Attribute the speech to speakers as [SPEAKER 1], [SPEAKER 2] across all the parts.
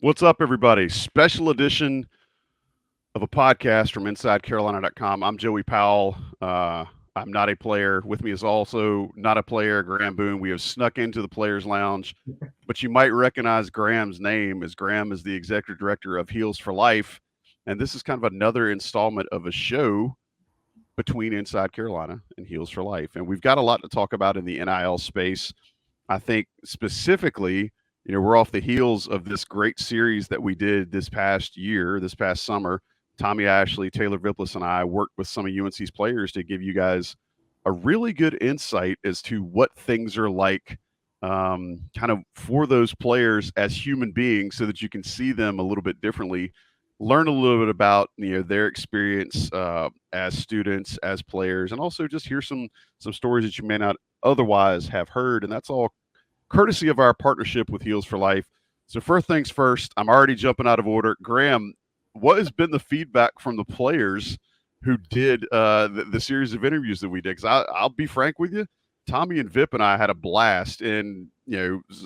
[SPEAKER 1] What's up, everybody? Special edition of a podcast from InsideCarolina.com. I'm Joey Powell. I'm not a player. With me is also not a player, Graham Boone. We have snuck into the Players Lounge, but you might recognize Graham's name as Graham is the executive director of Heels for Life. And this is kind of another installment of a show between Inside Carolina and Heels for Life. And we've got a lot to talk about in the NIL space. I think specifically, we're off the heels of this great series that we did this past year, this past summer. Tommy Ashley, Taylor Viplis, and I worked with some of UNC's players to give you guys a really good insight as to what things are like kind of for those players as human beings so that you can see them a little bit differently, learn a little bit about their experience as students, as players, and also just hear some stories that you may not otherwise have heard. And that's all courtesy of our partnership with Heels for Life. So first things first, I'm already jumping out of order. Graham, what has been the feedback from the players who did the series of interviews that we did? Because I'll be frank with you, Tommy and Vip and I had a blast, and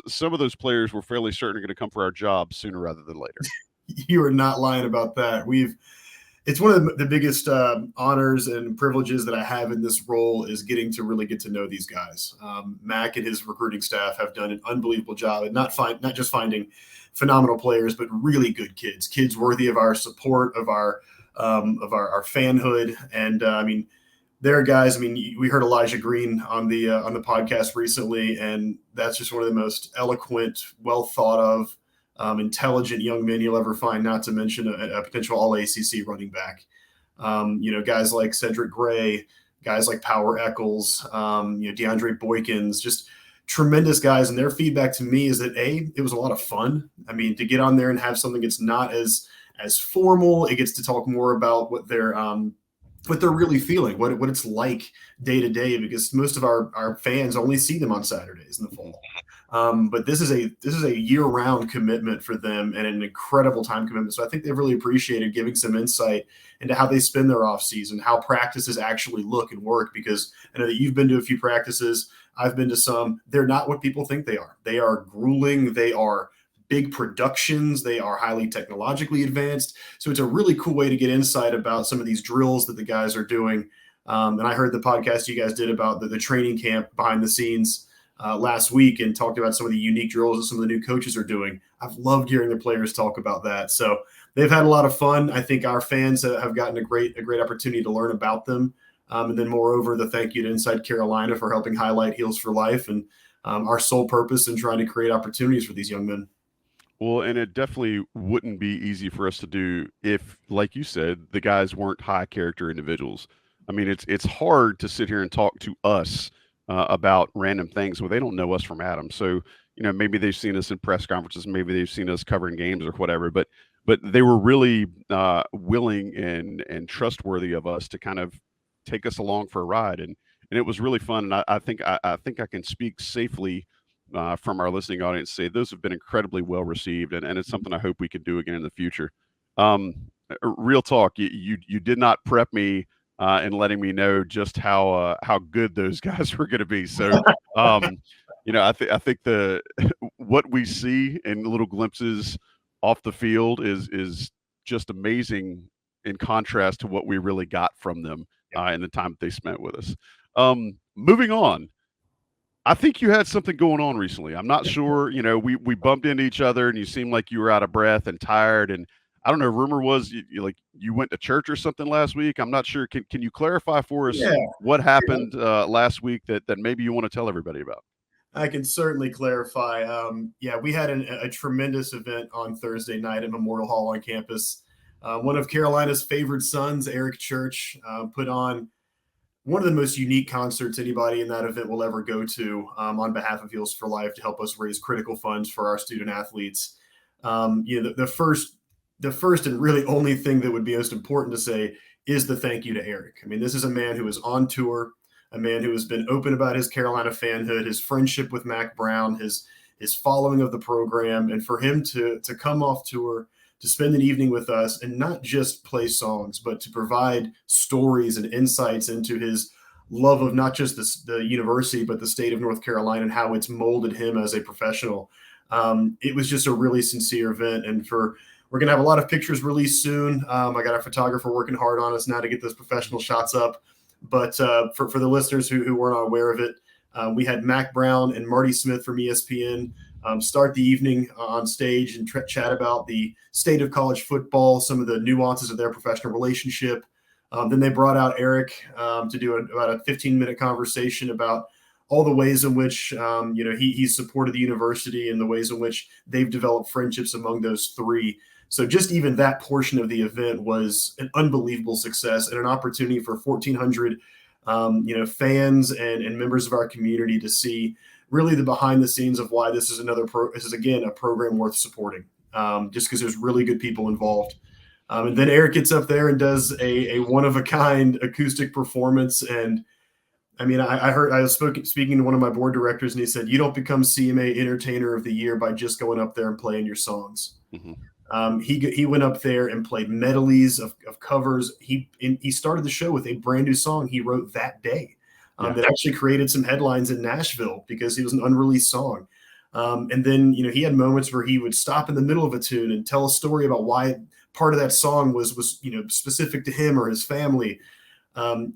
[SPEAKER 1] some of those players were fairly certain are going to come for our jobs sooner rather than later.
[SPEAKER 2] You are not lying about that. It's one of the biggest honors and privileges that I have in this role is getting to really get to know these guys. Mac and his recruiting staff have done an unbelievable job at not just finding phenomenal players, but really good kids worthy of our support, of our fanhood. And there are guys. We heard Elijah Green on the podcast recently, and that's just one of the most eloquent, well thought of, intelligent young men you'll ever find, not to mention a potential all-ACC running back. Guys like Cedric Gray, guys like Power Eccles, DeAndre Boykins, just tremendous guys. And their feedback to me is that, it was a lot of fun. To get on there and have something that's not as formal, it gets to talk more about what they're really feeling, what it's like day to day, because most of our fans only see them on Saturdays in the fall. But this is a year-round commitment for them and an incredible time commitment. So I think they've really appreciated giving some insight into how they spend their off season, how practices actually look and work, because I know that you've been to a few practices. I've been to some. They're not what people think they are. They are grueling. They are big productions. They are highly technologically advanced. So it's a really cool way to get insight about some of these drills that the guys are doing. And I heard the podcast you guys did about the training camp behind the scenes last week and talked about some of the unique drills that some of the new coaches are doing. I've loved hearing the players talk about that. So they've had a lot of fun. I think our fans have gotten a great opportunity to learn about them. And then moreover, the thank you to Inside Carolina for helping highlight Heels for Life and our sole purpose in trying to create opportunities for these young men.
[SPEAKER 1] Well, and it definitely wouldn't be easy for us to do if, like you said, the guys weren't high character individuals. It's hard to sit here and talk to us about random things when they don't know us from Adam. So, maybe they've seen us in press conferences, maybe they've seen us covering games or whatever, but they were really willing and trustworthy of us to kind of take us along for a ride. And it was really fun. And I think I can speak safely from our listening audience say those have been incredibly well received, and it's something I hope we can do again in the future. Real talk, you did not prep me in letting me know just how good those guys were going to be. So, I think the what we see in little glimpses off the field is just amazing in contrast to what we really got from them in the time that they spent with us. Moving on. I think you had something going on recently. I'm not sure. We bumped into each other, and you seemed like you were out of breath and tired. And I don't know. Rumor was you went to church or something last week. I'm not sure. Can you clarify for us what happened last week that maybe you want to tell everybody about?
[SPEAKER 2] I can certainly clarify. We had a tremendous event on Thursday night at Memorial Hall on campus. One of Carolina's favorite sons, Eric Church, put on one of the most unique concerts anybody in that event will ever go to on behalf of Heels for Life to help us raise critical funds for our student athletes. The first and really only thing that would be most important to say is the thank you to Eric. This is a man who is on tour, a man who has been open about his Carolina fanhood, his friendship with Mac Brown, his following of the program, and for him to come off tour, to spend an evening with us and not just play songs, but to provide stories and insights into his love of not just the university, but the state of North Carolina and how it's molded him as a professional. It was just a really sincere event. And we're going to have a lot of pictures released soon. I got a photographer working hard on us now to get those professional shots up. But for the listeners who weren't aware of it, we had Mac Brown and Marty Smith from ESPN start the evening on stage and chat about the state of college football, some of the nuances of their professional relationship. Then they brought out Eric to do about a 15-minute conversation about all the ways in which he's supported the university and the ways in which they've developed friendships among those three. So just even that portion of the event was an unbelievable success and an opportunity for 1,400 fans and members of our community to see really the behind the scenes of why this is again a program worth supporting, just because there's really good people involved. And then Eric gets up there and does a one-of-a-kind acoustic performance. And I mean, I was speaking to one of my board directors, and he said, you don't become CMA Entertainer of the Year by just going up there and playing your songs. Mm-hmm. He went up there and played medleys of covers. He started the show with a brand new song he wrote that day that actually created some headlines in Nashville because it was an unreleased song. And then, he had moments where he would stop in the middle of a tune and tell a story about why part of that song was specific to him or his family.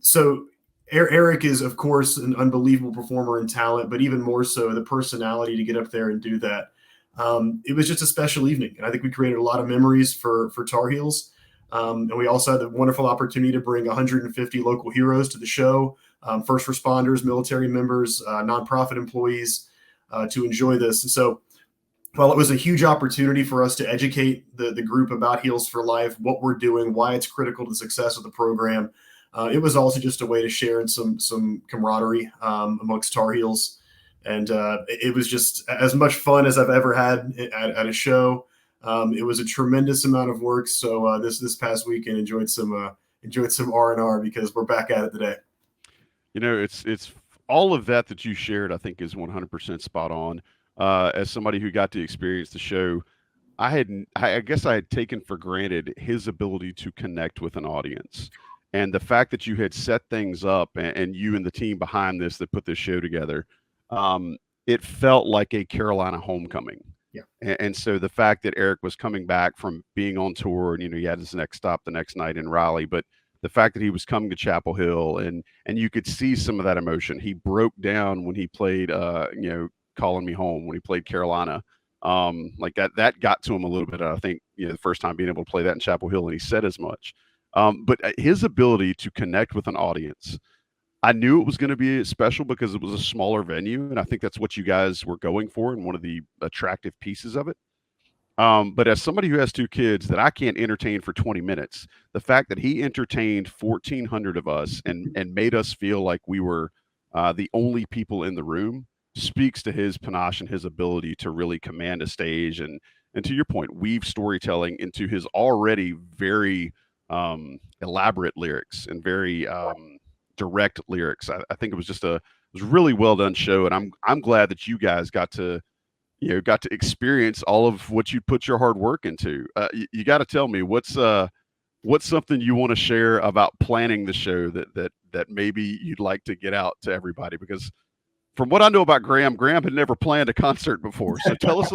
[SPEAKER 2] So Eric is, of course, an unbelievable performer and talent, but even more so the personality to get up there and do that. It was just a special evening. And I think we created a lot of memories for Tar Heels. And we also had the wonderful opportunity to bring 150 local heroes to the show, first responders, military members, nonprofit employees to enjoy this. And so while it was a huge opportunity for us to educate the group about Heels for Life, what we're doing, why it's critical to the success of the program, it was also just a way to share in some camaraderie amongst Tar Heels. And it was just as much fun as I've ever had at a show. It was a tremendous amount of work. So this past weekend enjoyed some R&R because we're back at it today.
[SPEAKER 1] It's all of that you shared, I think, is 100% spot on. As somebody who got to experience the show, I guess I had taken for granted his ability to connect with an audience. And the fact that you had set things up and you and the team behind this that put this show together, it felt like a Carolina homecoming.
[SPEAKER 2] Yeah.
[SPEAKER 1] And so the fact that Eric was coming back from being on tour and, he had his next stop the next night in Raleigh, but the fact that he was coming to Chapel Hill and you could see some of that emotion. He broke down when he played, Calling Me Home, when he played Carolina. Like that got to him a little bit. I think, the first time being able to play that in Chapel Hill, and he said as much. But his ability to connect with an audience, I knew it was going to be special because it was a smaller venue. And I think that's what you guys were going for and one of the attractive pieces of it. But as somebody who has two kids that I can't entertain for 20 minutes, the fact that he entertained 1,400 of us and made us feel like we were the only people in the room speaks to his panache and his ability to really command a stage. And to your point, weave storytelling into his already very elaborate lyrics and very direct lyrics. I think it was really well done show. And I'm glad that you guys got to experience all of what you put your hard work into. You got to tell me what's something you want to share about planning the show that maybe you'd like to get out to everybody, because from what I know about Graham had never planned a concert before. So tell us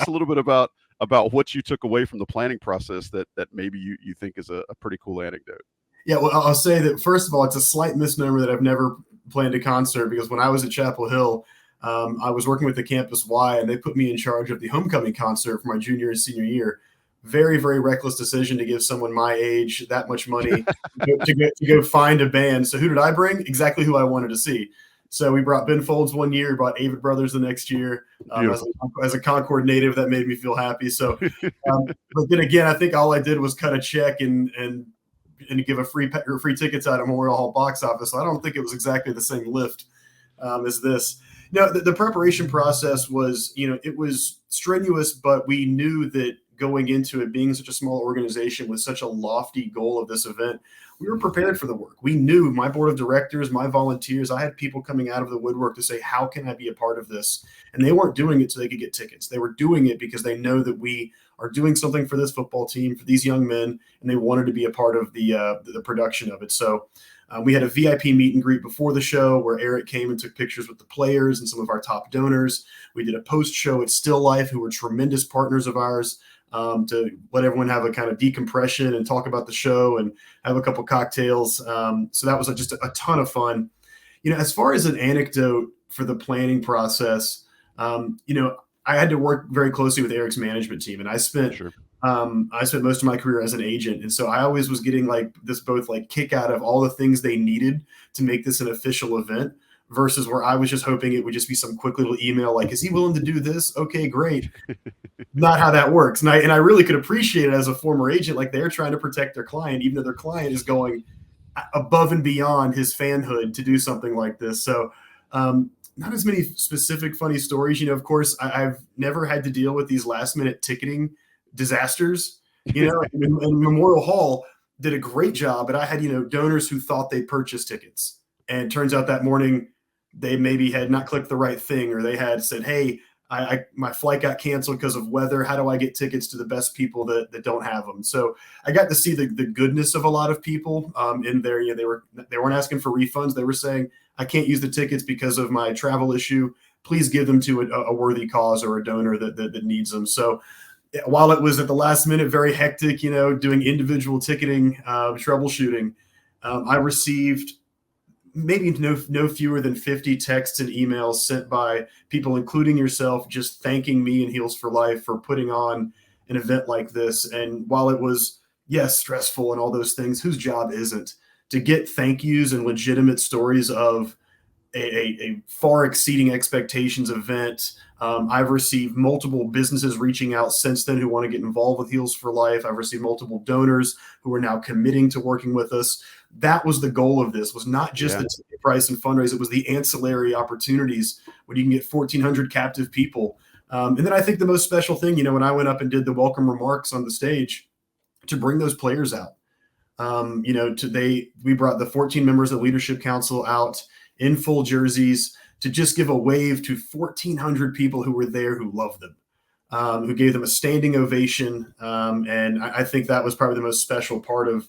[SPEAKER 1] a little bit about what you took away from the planning process that maybe you think is a pretty cool anecdote.
[SPEAKER 2] Yeah, well, I'll say that, first of all, it's a slight misnomer that I've never planned a concert, because when I was at Chapel Hill, I was working with the Campus Y, and they put me in charge of the homecoming concert for my junior and senior year. Very, very reckless decision to give someone my age that much money to go find a band. So who did I bring? Exactly who I wanted to see. So we brought Ben Folds one year, we brought Avid Brothers the next year. As a Concord native, that made me feel happy. So, but then again, I think all I did was cut a check and give a free tickets out at Memorial Hall box office. So I don't think it was exactly the same lift as this. No, the preparation process was, it was strenuous, but we knew that going into it, being such a small organization with such a lofty goal of this event, we were prepared for the work. We knew, my board of directors, my volunteers, I had people coming out of the woodwork to say, how can I be a part of this? And they weren't doing it so they could get tickets. They were doing it because they know that we are doing something for this football team, for these young men, and they wanted to be a part of the production of it. So We had a VIP meet and greet before the show where Eric came and took pictures with the players and some of our top donors. We did a post show at Still Life, who were tremendous partners of ours, to let everyone have a kind of decompression and talk about the show and have a couple cocktails. So that was just a ton of fun. As far as an anecdote for the planning process, I had to work very closely with Eric's management team, and I spent
[SPEAKER 1] Sure.
[SPEAKER 2] most of my career as an agent. And so I always was getting both kick out of all the things they needed to make this an official event versus where I was just hoping it would just be some quick little email like, is he willing to do this? Okay, great. Not how that works. And I really could appreciate it as a former agent. Like, they're trying to protect their client, even though their client is going above and beyond his fanhood to do something like this. So not as many specific funny stories. Of course, I've never had to deal with these last minute ticketing disasters. And Memorial Hall did a great job, but I had, donors who thought they purchased tickets. And turns out that morning they maybe had not clicked the right thing, or they had said, hey, my flight got canceled because of weather. How do I get tickets to the best people that don't have them? So I got to see the goodness of a lot of people in there. They weren't asking for refunds. They were saying, I can't use the tickets because of my travel issue. Please give them to a worthy cause or a donor that needs them. So while it was at the last minute, very hectic, doing individual ticketing, troubleshooting, I received maybe no fewer than 50 texts and emails sent by people, including yourself, just thanking me and Heels for Life for putting on an event like this. And while it was, yes, stressful and all those things, whose job isn't to get thank yous and legitimate stories of a far exceeding expectations event. I've received multiple businesses reaching out since then who want to get involved with Heels for Life. I've received multiple donors who are now committing to working with us. That was the goal of this, was not just the ticket price and fundraise. It was the ancillary opportunities when you can get 1,400 captive people. And then I think the most special thing, when I went up and did the welcome remarks on the stage, to bring those players out. We brought the 14 members of the Leadership Council out in full jerseys to just give a wave to 1,400 people who were there, who loved them, who gave them a standing ovation. And I think that was probably the most special part of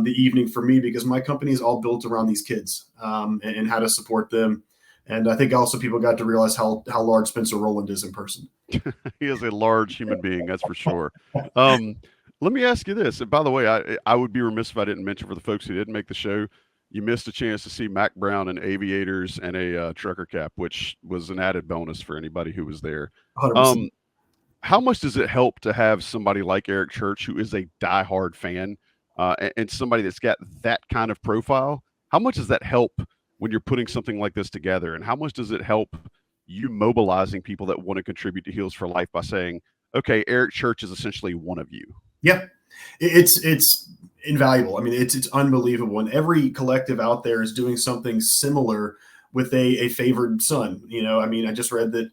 [SPEAKER 2] the evening for me, because my company is all built around these kids and how to support them. And I think also people got to realize how large Spencer Rowland is in person.
[SPEAKER 1] He is a large human being, that's for sure. Let me ask you this. And by the way, I would be remiss if I didn't mention, for the folks who didn't make the show, you missed a chance to see Mac Brown in aviators and a trucker cap, which was an added bonus for anybody who was there.
[SPEAKER 2] 100%.
[SPEAKER 1] How much does it help to have somebody like Eric Church, who is a diehard fan, and somebody that's got that kind of profile? How much does that help when you're putting something like this together? And how much does it help you mobilizing people that want to contribute to Heels for Life by saying, okay, Eric Church is essentially one of you?
[SPEAKER 2] Yeah, it's invaluable. I mean, it's unbelievable. And every collective out there is doing something similar with a favored son. I just read that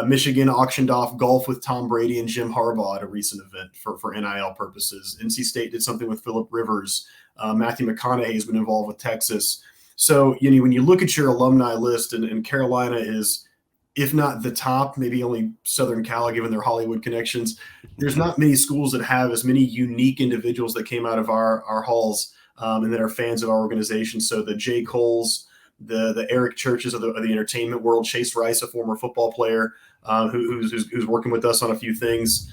[SPEAKER 2] Michigan auctioned off golf with Tom Brady and Jim Harbaugh at a recent event for NIL purposes. NC State did something with Phillip Rivers. Matthew McConaughey has been involved with Texas. So, when you look at your alumni list, and Carolina is, if not the top, maybe only Southern Cal, given their Hollywood connections, there's not many schools that have as many unique individuals that came out of our halls and that are fans of our organization. So the J. Coles, the Eric Churches of the entertainment world, Chase Rice, a former football player who's working with us on a few things,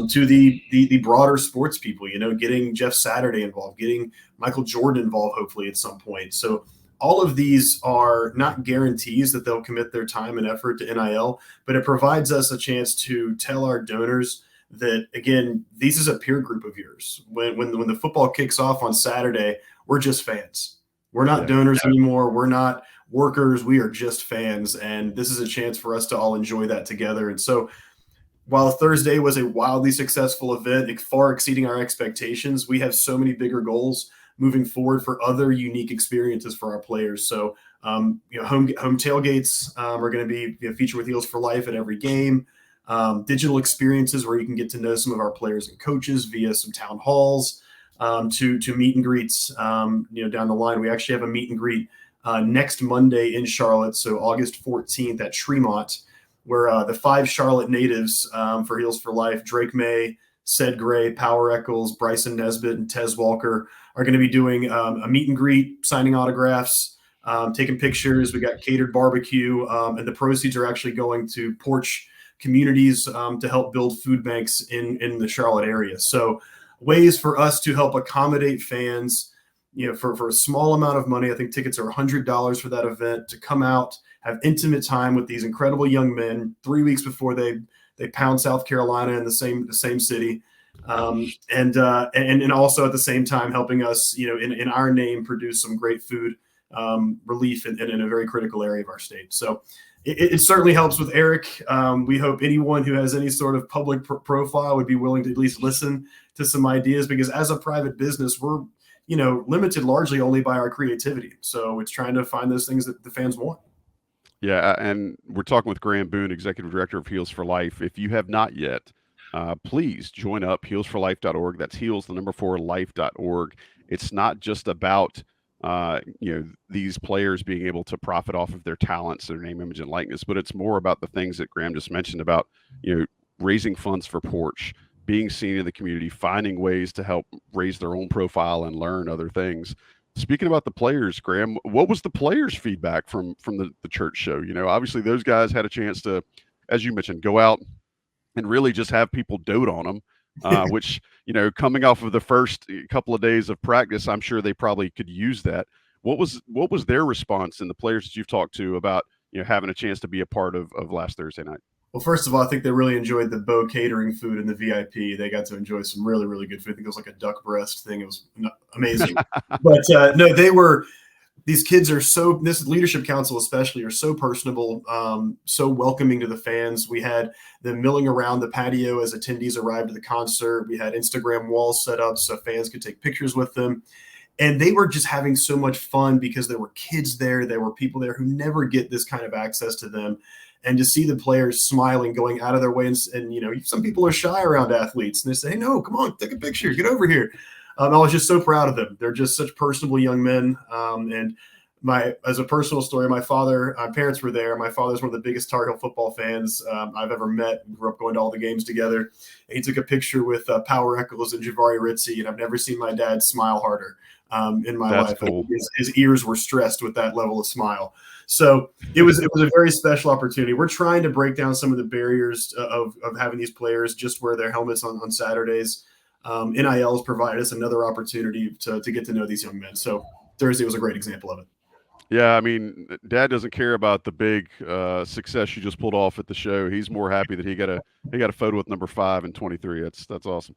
[SPEAKER 2] to the broader sports people, getting Jeff Saturday involved, getting Michael Jordan involved, hopefully at some point. So all of these are not guarantees that they'll commit their time and effort to NIL, but it provides us a chance to tell our donors that, again, this is a peer group of yours. When the football kicks off on Saturday, we're just fans. We're not donors anymore. We're not workers. We are just fans. And this is a chance for us to all enjoy that together. And so while Thursday was a wildly successful event, far exceeding our expectations, we have so many bigger goals moving forward for other unique experiences for our players. So, home tailgates are going to be featured with Heels for Life at every game. Digital experiences where you can get to know some of our players and coaches via some town halls, to meet and greets. Down the line, we actually have a meet and greet next Monday in Charlotte, so August 14th at Tremont, where the 5 Charlotte natives for Heels for Life, Drake May, Ced Gray, Power Eccles, Bryson Nesbitt, and Tez Walker are going to be doing a meet and greet, signing autographs, taking pictures. We got catered barbecue, and the proceeds are actually going to porch communities to help build food banks in the Charlotte area. So ways for us to help accommodate fans, for a small amount of money. I think tickets are $100 for that event, to come out, have intimate time with these incredible young men 3 weeks before they pound South Carolina in the same city. And also at the same time helping us, in our name, produce some great food relief in a very critical area of our state. So it certainly helps with Eric. We hope anyone who has any sort of public profile would be willing to at least listen to some ideas, because as a private business, we're limited largely only by our creativity. So it's trying to find those things that the fans want.
[SPEAKER 1] Yeah, and we're talking with Graham Boone, Executive Director of Heals for Life. If you have not yet, please join up, healsforlife.org. That's heals, the number 4, life.org. It's not just about these players being able to profit off of their talents, their name, image, and likeness, but it's more about the things that Graham just mentioned about, raising funds for Porch, being seen in the community, finding ways to help raise their own profile and learn other things. Speaking about the players, Graham, what was the players' feedback from the church show? Obviously those guys had a chance to, as you mentioned, go out and really just have people dote on them, which, coming off of the first couple of days of practice, I'm sure they probably could use that. What was their response, and the players that you've talked to, about, having a chance to be a part of last Thursday night?
[SPEAKER 2] Well, first of all, I think they really enjoyed the Bo catering food in the VIP. They got to enjoy some really, really good food. I think it was like a duck breast thing. It was amazing. But no, these kids are this leadership council especially, are so personable, so welcoming to the fans. We had them milling around the patio as attendees arrived at the concert. We had Instagram walls set up so fans could take pictures with them. And they were just having so much fun because there were kids there. There were people there who never get this kind of access to them. And to see the players smiling, going out of their way, and some people are shy around athletes, and they say, "Hey, no, come on, take a picture, get over here." I was just so proud of them. They're just such personable young men. And as a personal story, my parents were there. My father's one of the biggest Tar Heel football fans I've ever met. We grew up going to all the games together. And he took a picture with Power Eccles and Jabari Ritzie, and I've never seen my dad smile harder in my life.
[SPEAKER 1] Cool.
[SPEAKER 2] His ears were stressed with that level of smile. So it was a very special opportunity. We're trying to break down some of the barriers of having these players just wear their helmets on Saturdays. NIL has provided us another opportunity to get to know these young men. So Thursday was a great example of it.
[SPEAKER 1] Yeah, I mean, Dad doesn't care about the big success you just pulled off at the show. He's more happy that he got a photo with number 5 and 23. That's awesome.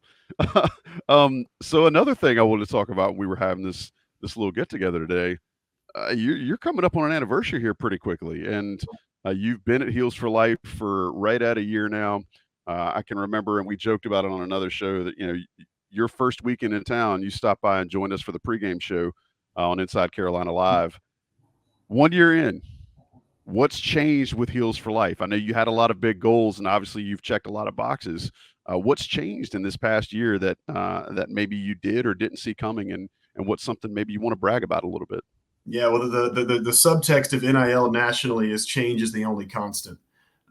[SPEAKER 1] So another thing I wanted to talk about when we were having this little get together today, you're coming up on an anniversary here pretty quickly, and you've been at Heals for Life for right at a year now. I can remember, and we joked about it on another show, that your first weekend in town, you stopped by and joined us for the pregame show on Inside Carolina Live. 1 year in, what's changed with Heals for Life? I know you had a lot of big goals, and obviously you've checked a lot of boxes. What's changed in this past year that maybe you did or didn't see coming, and what's something maybe you want to brag about a little bit?
[SPEAKER 2] Yeah, well, the subtext of NIL nationally is change is the only constant.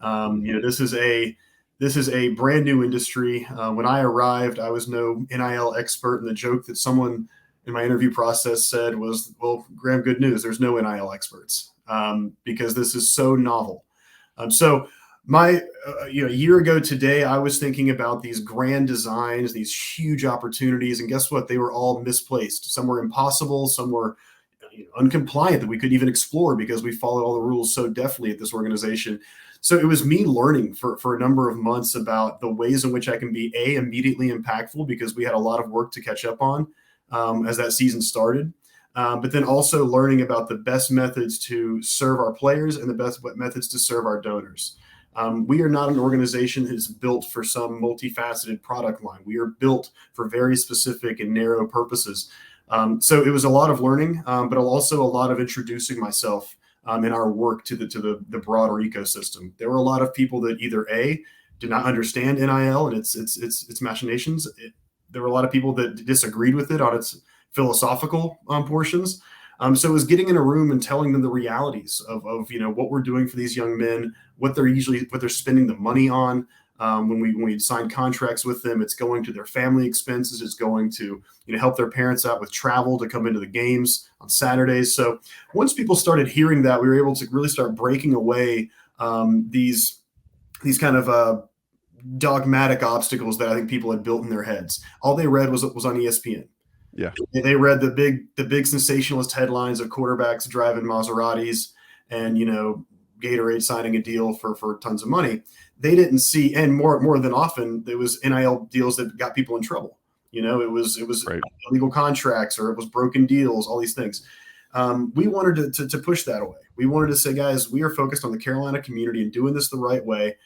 [SPEAKER 2] This is a brand new industry. When I arrived, I was no NIL expert, and the joke that someone in my interview process said was, "Well, Graham, good news. There's no NIL experts because this is so novel." So a year ago today, I was thinking about these grand designs, these huge opportunities, and guess what? They were all misplaced. Some were impossible. Some were uncompliant that we couldn't even explore because we followed all the rules so deftly at this organization. So it was me learning for a number of months about the ways in which I can be immediately impactful, because we had a lot of work to catch up on as that season started. But then also learning about the best methods to serve our players and the best methods to serve our donors. We are not an organization that is built for some multifaceted product line. We are built for very specific and narrow purposes. So it was a lot of learning, but also a lot of introducing myself in our work to the broader ecosystem. There were a lot of people that either did not understand NIL and its machinations. There were a lot of people that disagreed with it on its philosophical portions. So it was getting in a room and telling them the realities of what we're doing for these young men, what they're spending the money on, When we sign contracts with them, it's going to their family expenses. It's going to help their parents out with travel to come into the games on Saturdays. So once people started hearing that, we were able to really start breaking away these kind of dogmatic obstacles that I think people had built in their heads. All they read was on ESPN.
[SPEAKER 1] Yeah.
[SPEAKER 2] They read the big sensationalist headlines of quarterbacks driving Maseratis and Gatorade signing a deal for tons of money. They didn't see, and more than often, there was NIL deals that got people in trouble. It was
[SPEAKER 1] Right.
[SPEAKER 2] illegal contracts, or it was broken deals, all these things. We wanted to push that away. We wanted to say, guys, we are focused on the Carolina community and doing this the right way.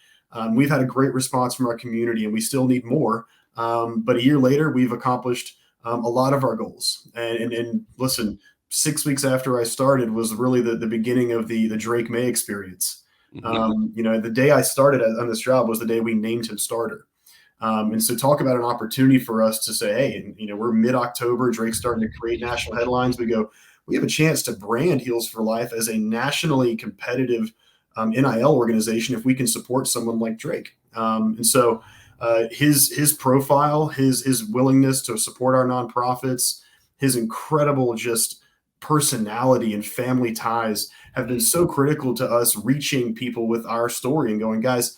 [SPEAKER 2] We've had a great response from our community, and we still need more. But a year later, we've accomplished a lot of our goals. And listen, 6 weeks after I started was really the beginning of the Drake May experience. The day I started on this job was the day we named him starter. And so talk about an opportunity for us to say, hey, we're mid-October, Drake's starting to create national headlines. We have a chance to brand Heels for Life as a nationally competitive NIL organization if we can support someone like Drake. And so his profile, his willingness to support our nonprofits, his incredible just personality and family ties have been so critical to us reaching people with our story and going, guys,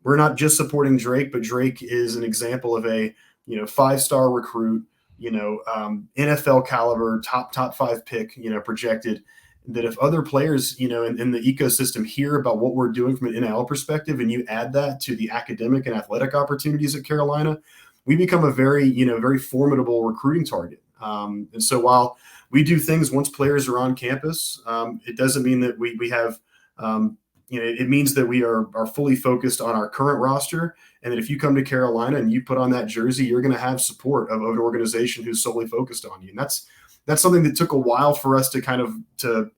[SPEAKER 2] we're not just supporting Drake, but Drake is an example of a 5-star recruit, NFL caliber, top 5 pick, projected. That if other players, in the ecosystem hear about what we're doing from an NIL perspective, and you add that to the academic and athletic opportunities at Carolina, we become a very formidable recruiting target. And so while we do things once players are on campus, it doesn't mean that we have, it means that we are fully focused on our current roster. And that if you come to Carolina and you put on that jersey, you're going to have support of an organization who's solely focused on you. And that's something that took a while for us to kind of to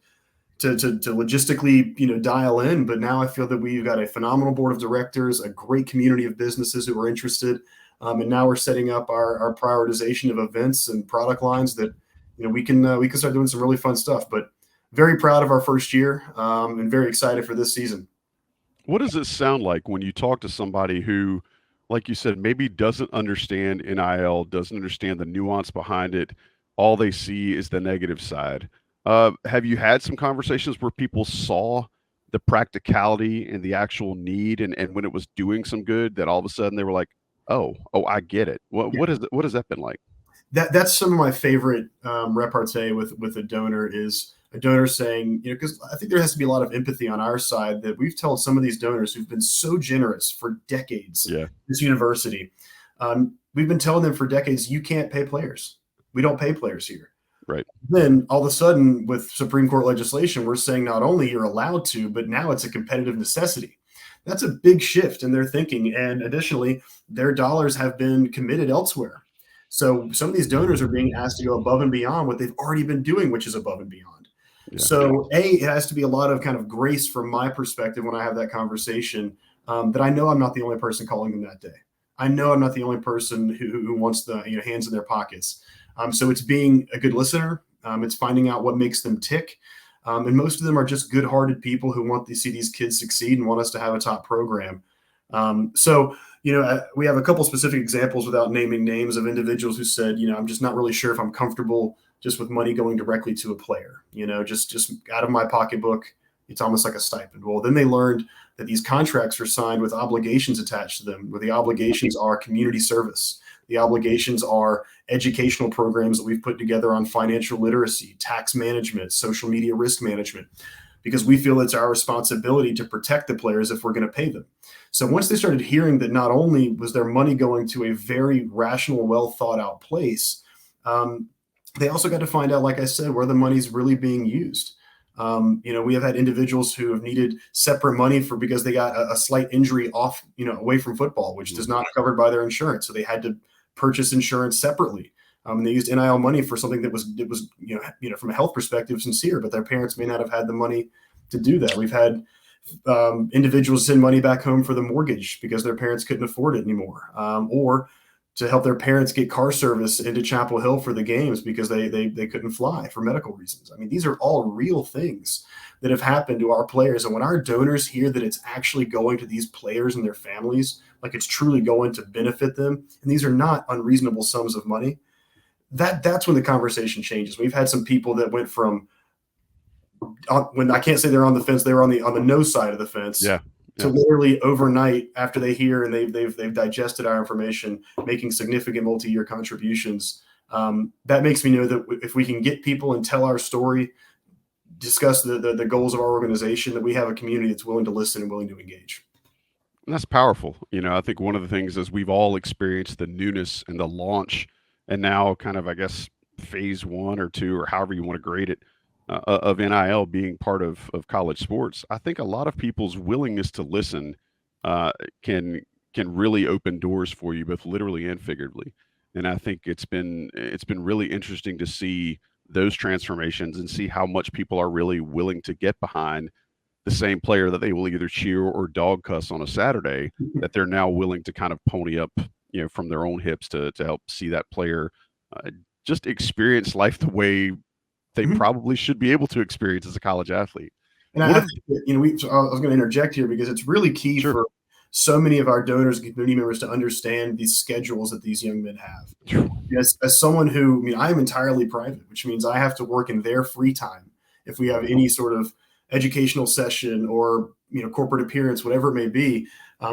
[SPEAKER 2] logistically, dial in. But now I feel that we've got a phenomenal board of directors, a great community of businesses who are interested. And now we're setting up our prioritization of events and product lines that, we can start doing some really fun stuff. But very proud of our first year and very excited for this season.
[SPEAKER 1] What does it sound like when you talk to somebody who, like you said, maybe doesn't understand NIL, doesn't understand the nuance behind it? All they see is the negative side. Have you had some conversations where people saw the practicality and the actual need, and when it was doing some good, that all of a sudden they were like, oh, I get it. What has that been like?
[SPEAKER 2] That's some of my favorite repartee with a donor is a donor saying, because I think there has to be a lot of empathy on our side that we've told some of these donors who've been so generous for decades.
[SPEAKER 1] Yeah.
[SPEAKER 2] This university, we've been telling them for decades, you can't pay players. We don't pay players here.
[SPEAKER 1] Right.
[SPEAKER 2] Then all of a sudden with Supreme Court legislation, we're saying not only you're allowed to, but now it's a competitive necessity. That's a big shift in their thinking. And additionally, their dollars have been committed elsewhere. So some of these donors are being asked to go above and beyond what they've already been doing, which is above and beyond. Yeah. So it has to be a lot of kind of grace from my perspective when I have that conversation, that I know I'm not the only person calling them that day. I know I'm not the only person who wants the hands in their pockets. So it's being a good listener. It's finding out what makes them tick. And most of them are just good-hearted people who want to see these kids succeed and want us to have a top program. We have a couple specific examples without naming names of individuals who said, I'm just not really sure if I'm comfortable just with money going directly to a player, just out of my pocketbook. It's almost like a stipend. Well, then they learned that these contracts are signed with obligations attached to them, where the obligations are community service. The obligations are educational programs that we've put together on financial literacy, tax management, social media risk management, because we feel it's our responsibility to protect the players if we're going to pay them. So once they started hearing that not only was their money going to a very rational, well thought out place, they also got to find out, like I said, where the money's really being used. We have had individuals who have needed separate money because they got a slight injury off, away from football, which is not covered by their insurance. So they had to purchase insurance separately. And they used NIL money for something that was from a health perspective sincere, but their parents may not have had the money to do that. We've had individuals send money back home for the mortgage because their parents couldn't afford it anymore, or to help their parents get car service into Chapel Hill for the games because they couldn't fly for medical reasons. I mean, these are all real things that have happened to our players. And when our donors hear that it's actually going to these players and their families, like it's truly going to benefit them, and these are not unreasonable sums of money, that's when the conversation changes. We've had some people that went from when I can't say they're on the fence, they were on the no side of the fence.
[SPEAKER 1] Yeah.
[SPEAKER 2] To literally overnight after they hear and they've digested our information, making significant multi-year contributions. That makes me know that if we can get people and tell our story, discuss the goals of our organization, that we have a community that's willing to listen and willing to engage.
[SPEAKER 1] And that's powerful. I think one of the things is we've all experienced the newness and the launch, and now kind of, I guess, phase 1 or 2, or however you want to grade it, of NIL being part of college sports. I think a lot of people's willingness to listen can really open doors for you, both literally and figuratively. And I think it's been really interesting to see those transformations and see how much people are really willing to get behind the same player that they will either cheer or dog cuss on a Saturday, that they're now willing to kind of pony up, from their own hips to help see that player just experience life the way they probably should be able to experience as a college athlete.
[SPEAKER 2] And I was going to interject here because it's really key for so many of our donors and community members to understand these schedules that these young men have. As someone who, I am entirely private, which means I have to work in their free time. If we have any sort of educational session or, corporate appearance, whatever it may be,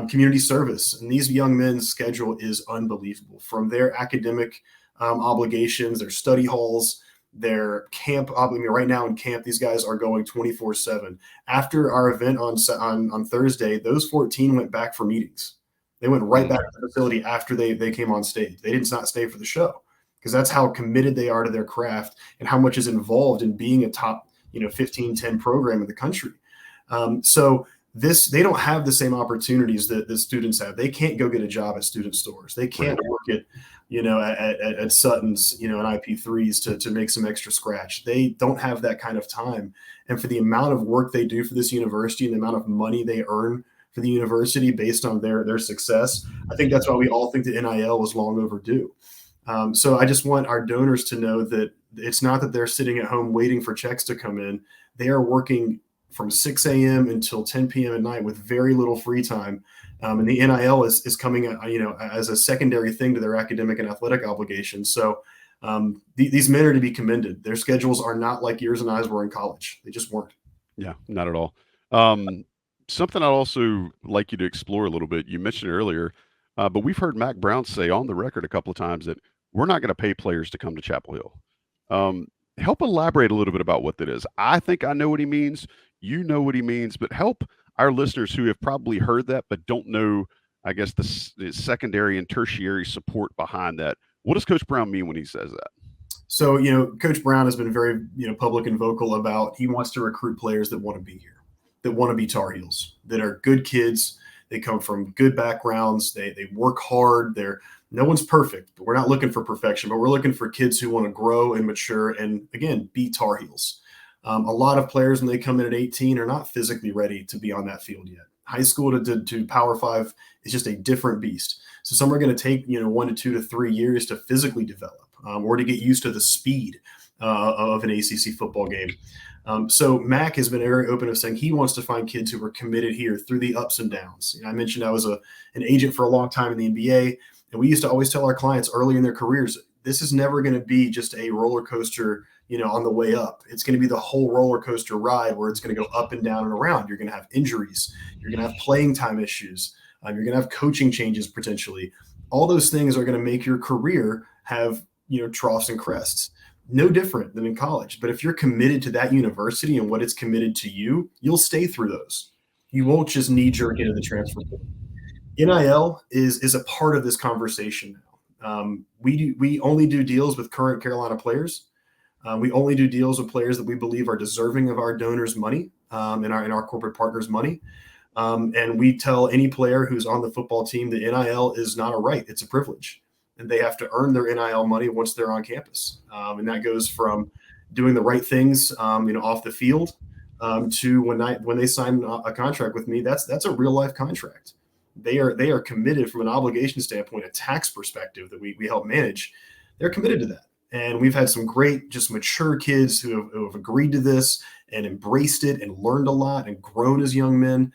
[SPEAKER 2] community service. And these young men's schedule is unbelievable, from their academic obligations, their study halls, their camp. Right now in camp, these guys are going 24/7. After our event on Thursday, those 14 went back for meetings. They went right back to the facility after they came on stage. They did not stay for the show because that's how committed they are to their craft and how much is involved in being a top 15-10 program in the country. So they don't have the same opportunities that the students have. They can't go get a job at student stores. They can't work at at Sutton's, and IP3s to make some extra scratch. They don't have that kind of time. And for the amount of work they do for this university and the amount of money they earn for the university based on their success, I think that's why we all think that NIL was long overdue. So I just want our donors to know that it's not that they're sitting at home waiting for checks to come in. They are working from 6 a.m. until 10 p.m. at night with very little free time. And the NIL is coming, as a secondary thing to their academic and athletic obligations. So these men are to be commended. Their schedules are not like yours and I's were in college. They just weren't.
[SPEAKER 1] Yeah, not at all. Something I'd also like you to explore a little bit. You mentioned it earlier, but we've heard Mac Brown say on the record a couple of times that we're not going to pay players to come to Chapel Hill. Help elaborate a little bit about what that is. I think I know what he means. You know what he means, but help our listeners who have probably heard that but don't know, I guess, the secondary and tertiary support behind that. What does Coach Brown mean when he says that?
[SPEAKER 2] So, Coach Brown has been very, public and vocal about he wants to recruit players that want to be here, that want to be Tar Heels, that are good kids. They come from good backgrounds. They work hard. No one's perfect, but we're not looking for perfection, but we're looking for kids who want to grow and mature and, again, be Tar Heels. A lot of players, when they come in at 18, are not physically ready to be on that field yet. High school to Power 5 is just a different beast. So some are going to take 1 to 2 to 3 years to physically develop or to get used to the speed of an ACC football game. So Mac has been very open of saying he wants to find kids who are committed here through the ups and downs. I mentioned I was an agent for a long time in the NBA, and we used to always tell our clients early in their careers, this is never going to be just a roller coaster on the way up. It's going to be the whole roller coaster ride where it's going to go up and down and around. You're going to have injuries. You're going to have playing time issues. You're going to have coaching changes potentially. All those things are going to make your career have, troughs and crests. No different than in college. But if you're committed to that university and what it's committed to you, you'll stay through those. You won't just knee-jerk into the transfer portal. NIL is a part of this conversation now. We only do deals with current Carolina players. We only do deals with players that we believe are deserving of our donors' money and our corporate partners' money. And we tell any player who's on the football team that NIL is not a right; it's a privilege, and they have to earn their NIL money once they're on campus. And that goes from doing the right things, off the field, to when they sign a contract with me. That's a real life contract. They are committed from an obligation standpoint, a tax perspective that we help manage. They're committed to that. And we've had some great, just mature kids who have agreed to this and embraced it and learned a lot and grown as young men.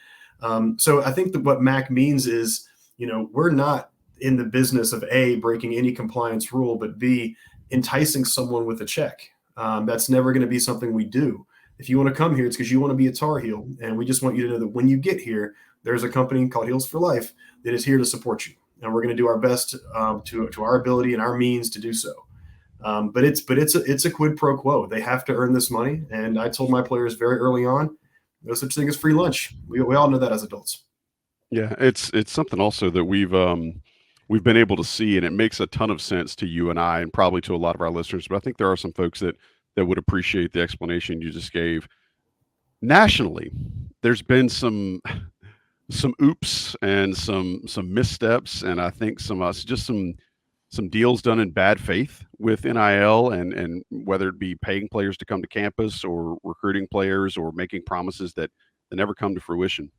[SPEAKER 2] So I think that what MAC means is, we're not in the business of A, breaking any compliance rule, but B, enticing someone with a check. That's never going to be something we do. If you want to come here, it's because you want to be a Tar Heel. And we just want you to know that when you get here, there's a company called Heels for Life that is here to support you. And we're going to do our best to our ability and our means to do so. But it's a quid pro quo. They have to earn this money. And I told my players very early on, no such thing as free lunch. We all know that as adults.
[SPEAKER 1] Yeah, it's something also that we've been able to see, and it makes a ton of sense to you and I, and probably to a lot of our listeners. But I think there are some folks that would appreciate the explanation you just gave. Nationally, there's been some oops and some missteps, and I think some deals done in bad faith with NIL, and whether it be paying players to come to campus or recruiting players or making promises that never come to fruition.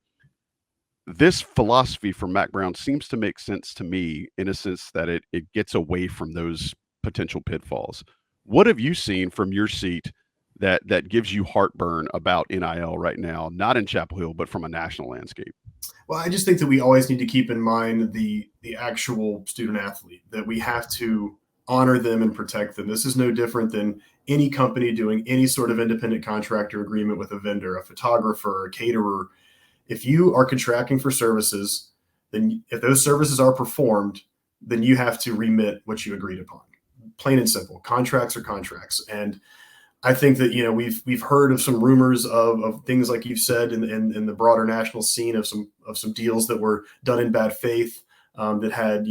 [SPEAKER 1] This philosophy from Mac Brown seems to make sense to me, in a sense that it gets away from those potential pitfalls. What have you seen from your seat that gives you heartburn about NIL right now, not in Chapel Hill, but from a national landscape?
[SPEAKER 2] Well, I just think that we always need to keep in mind the actual student athlete, that we have to honor them and protect them. This is no different than any company doing any sort of independent contractor agreement with a vendor, a photographer, a caterer. If you are contracting for services, then if those services are performed, then you have to remit what you agreed upon. Plain and simple. Contracts are contracts. And I think that, we've heard of some rumors of things like you've said in the broader national scene of some deals that were done in bad faith, that had,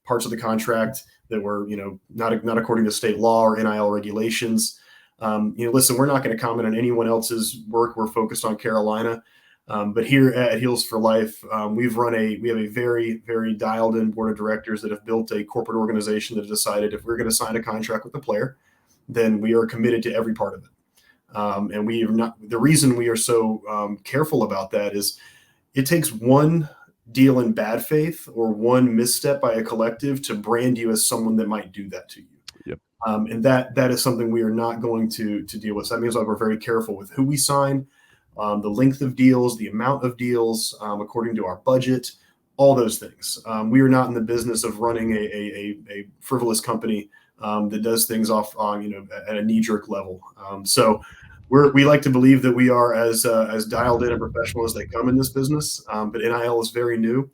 [SPEAKER 2] parts of the contract that were, not according to state law or NIL regulations. Listen, we're not going to comment on anyone else's work. We're focused on Carolina. But here at Heels for Life, we have a very, very dialed in board of directors that have built a corporate organization that has decided if we're going to sign a contract with the player, then we are committed to every part of it. And we are not. The reason we are so careful about that is it takes one deal in bad faith or one misstep by a collective to brand you as someone that might do that to you.
[SPEAKER 1] Yep.
[SPEAKER 2] And that is something we are not going to deal with. So that means we're very careful with who we sign, the length of deals, the amount of deals, according to our budget, all those things. We are not in the business of running a frivolous company that does things off on, at a knee-jerk level. So we like to believe that we are as dialed in and professional as they come in this business. But NIL is very new.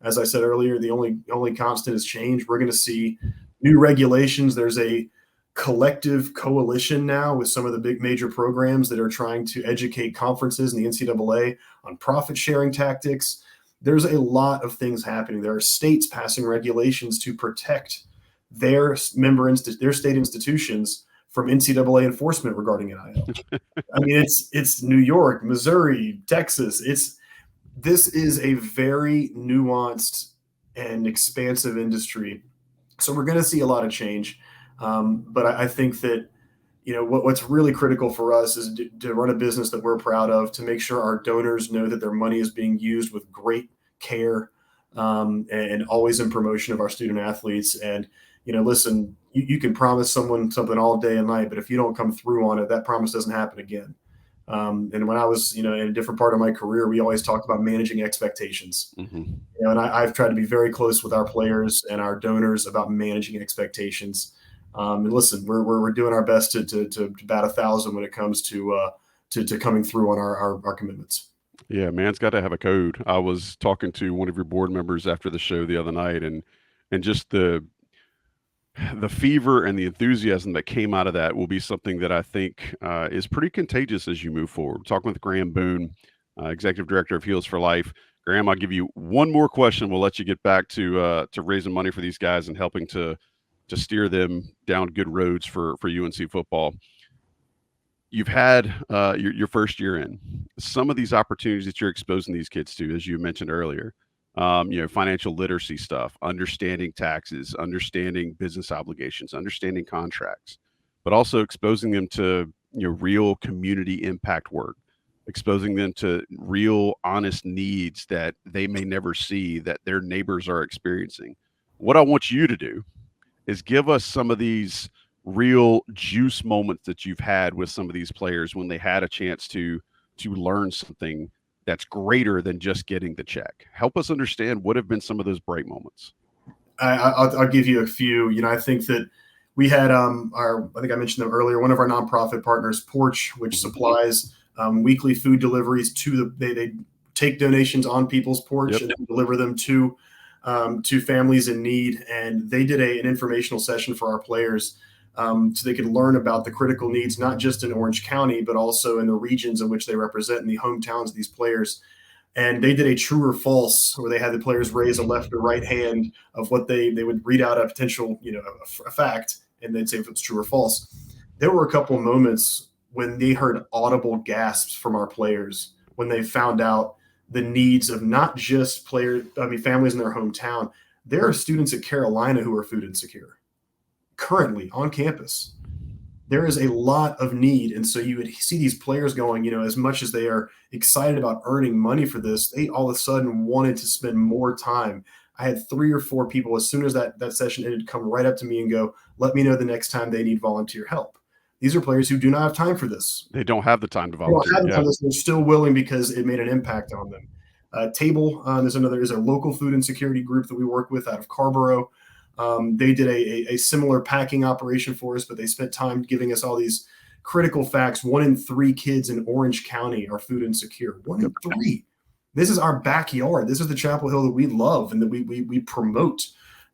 [SPEAKER 2] As I said earlier, the only constant is change. We're going to see new regulations. There's a collective coalition now with some of the big major programs that are trying to educate conferences and the NCAA on profit sharing tactics. There's a lot of things happening. There are states passing regulations to protect their state institutions from NCAA enforcement regarding NIL. I mean, it's New York, Missouri, Texas. This is a very nuanced and expansive industry. So we're going to see a lot of change. But I think that, what's really critical for us is to run a business that we're proud of, to make sure our donors know that their money is being used with great care, and always in promotion of our student athletes. And, listen, you can promise someone something all day and night, but if you don't come through on it, that promise doesn't happen again. And when I was, in a different part of my career, we always talked about managing expectations.
[SPEAKER 1] Mm-hmm.
[SPEAKER 2] And I've tried to be very close with our players and our donors about managing expectations. And listen, we're doing our best to bat 1,000 when it comes to coming through on our commitments.
[SPEAKER 1] Yeah, man's got to have a code. I was talking to one of your board members after the show the other night, and just the fever and the enthusiasm that came out of that will be something that I think is pretty contagious as you move forward. Talking with Graham Boone, Executive Director of Heels for Life. Graham, I'll give you one more question. We'll let you get back to raising money for these guys and helping to steer them down good roads for UNC football. You've had your first year in. Some of these opportunities that you're exposing these kids to, as you mentioned earlier, financial literacy stuff, understanding taxes, understanding business obligations, understanding contracts, but also exposing them to real community impact work, exposing them to real, honest needs that they may never see, that their neighbors are experiencing. What I want you to do is give us some of these real juice moments that you've had with some of these players when they had a chance to learn something that's greater than just getting the check. Help us understand what have been some of those break moments.
[SPEAKER 2] I'll give you a few. I think that we had I think I mentioned them earlier, one of our nonprofit partners, Porch, which supplies weekly food deliveries to they take donations on people's porch and deliver them to families in need. And they did an informational session for our players so they could learn about the critical needs, not just in Orange County, but also in the regions in which they represent, in the hometowns of these players. And they did a true or false, where they had the players raise a left or right hand of what they would read out a potential, a fact, and they'd say if it's true or false. There were a couple of moments when they heard audible gasps from our players when they found out the needs of not just families in their hometown. There are students at Carolina who are food insecure currently on campus. There is a lot of need. And so you would see these players going, as much as they are excited about earning money for this, they all of a sudden wanted to spend more time. I had 3 or 4 people, as soon as that session ended, come right up to me and go, let me know the next time they need volunteer help. These are players who do not have time for this.
[SPEAKER 1] They don't have the time to volunteer.
[SPEAKER 2] They're still willing because it made an impact on them. Table, there's a local food insecurity group that we work with out of Carborough. They did a similar packing operation for us, but they spent time giving us all these critical facts. 1 in 3 kids in Orange County are food insecure. 1 in 3. This is our backyard. This is the Chapel Hill that we love and that we promote.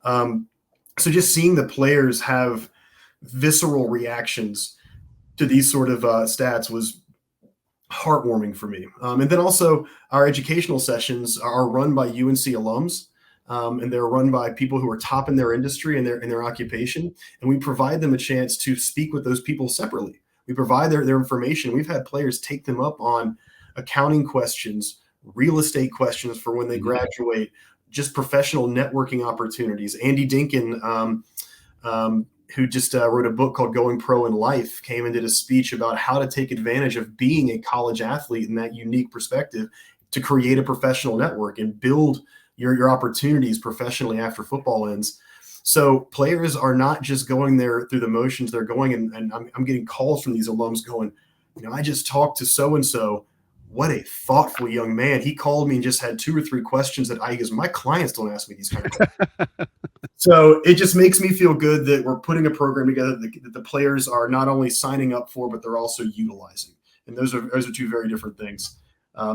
[SPEAKER 2] So just seeing the players have visceral reactions to these sort of stats was heartwarming for me. And then also our educational sessions are run by UNC alums. And they're run by people who are top in their industry and their occupation. And we provide them a chance to speak with those people separately. We provide their information. We've had players take them up on accounting questions, real estate questions for when they graduate, just professional networking opportunities. Andy Dinkin, who just wrote a book called Going Pro in Life, came and did a speech about how to take advantage of being a college athlete in that unique perspective to create a professional network and build your opportunities professionally after football ends. So players are not just going there through the motions. They're going, and I'm getting calls from these alums going, I just talked to so-and-so. What a thoughtful young man. He called me and just had 2 or 3 questions that my clients don't ask me these kind of questions. So it just makes me feel good that we're putting a program together that the players are not only signing up for, but they're also utilizing. And those are 2 very different things.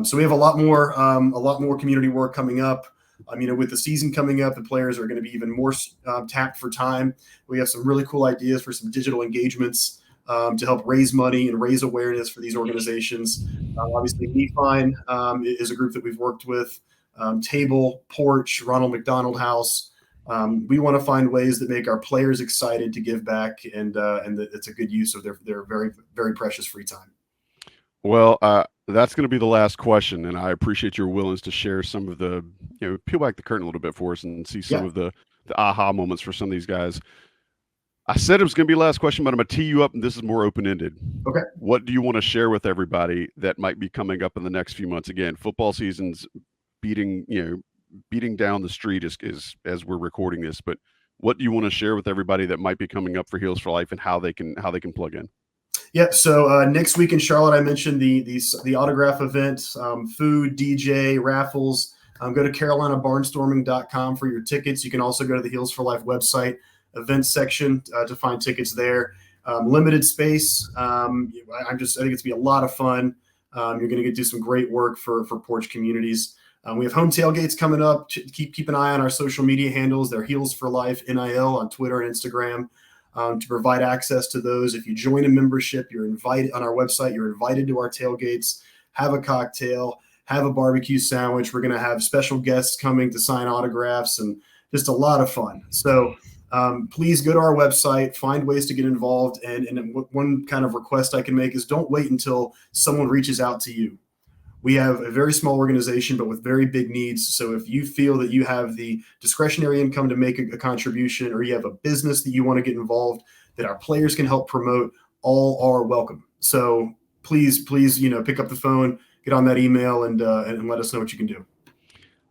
[SPEAKER 2] So we have a lot more community work coming up. With the season coming up, the players are going to be even more tapped for time. We have some really cool ideas for some digital engagements to help raise money and raise awareness for these organizations. Obviously, MeFine is a group that we've worked with. Table, Porch, Ronald McDonald House. We want to find ways that make our players excited to give back, and that it's a good use of their very, very precious free time.
[SPEAKER 1] Well, that's going to be the last question, and I appreciate your willingness to share some of the, peel back the curtain a little bit for us and see some of the aha moments for some of these guys. I said it was going to be the last question, but I'm going to tee you up, and this is more open-ended.
[SPEAKER 2] Okay.
[SPEAKER 1] What do you want to share with everybody that might be coming up in the next few months? Again, football season's beating down the street as we're recording this, but what do you want to share with everybody that might be coming up for Heels for Life and how they can plug in?
[SPEAKER 2] Yeah. So next week in Charlotte, I mentioned the autograph event, food, DJ, raffles. Go to carolinabarnstorming.com for your tickets. You can also go to the Heels for Life website events section to find tickets there. Limited space. I think it's going to be a lot of fun. You're going to get to do some great work for Porch Communities. We have home tailgates coming up. Keep an eye on our social media handles. They're Heels for Life NIL on Twitter and Instagram. To provide access to those. If you join a membership, you're invited on our website. You're invited to our tailgates. Have a cocktail, have a barbecue sandwich. We're going to have special guests coming to sign autographs and just a lot of fun. So please go to our website, find ways to get involved. And one kind of request I can make is don't wait until someone reaches out to you. We have a very small organization, but with very big needs. So if you feel that you have the discretionary income to make a contribution, or you have a business that you want to get involved, that our players can help promote, all are welcome. So please, pick up the phone, get on that email and let us know what you can do.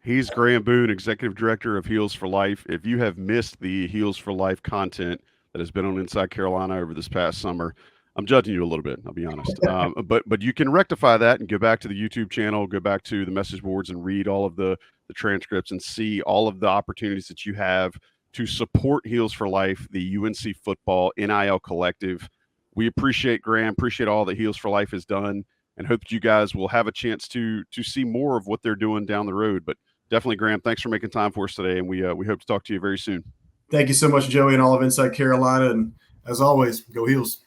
[SPEAKER 1] He's Graham Boone, Executive Director of Heels for Life. If you have missed the Heels for Life content that has been on Inside Carolina over this past summer, I'm judging you a little bit, I'll be honest. But you can rectify that and go back to the YouTube channel, go back to the message boards and read all of the transcripts and see all of the opportunities that you have to support Heels for Life, the UNC football NIL collective. We appreciate Graham, appreciate all that Heels for Life has done, and hope that you guys will have a chance to see more of what they're doing down the road. But definitely, Graham, thanks for making time for us today, and we hope to talk to you very soon.
[SPEAKER 2] Thank you so much, Joey, and all of Inside Carolina. And as always, go Heels.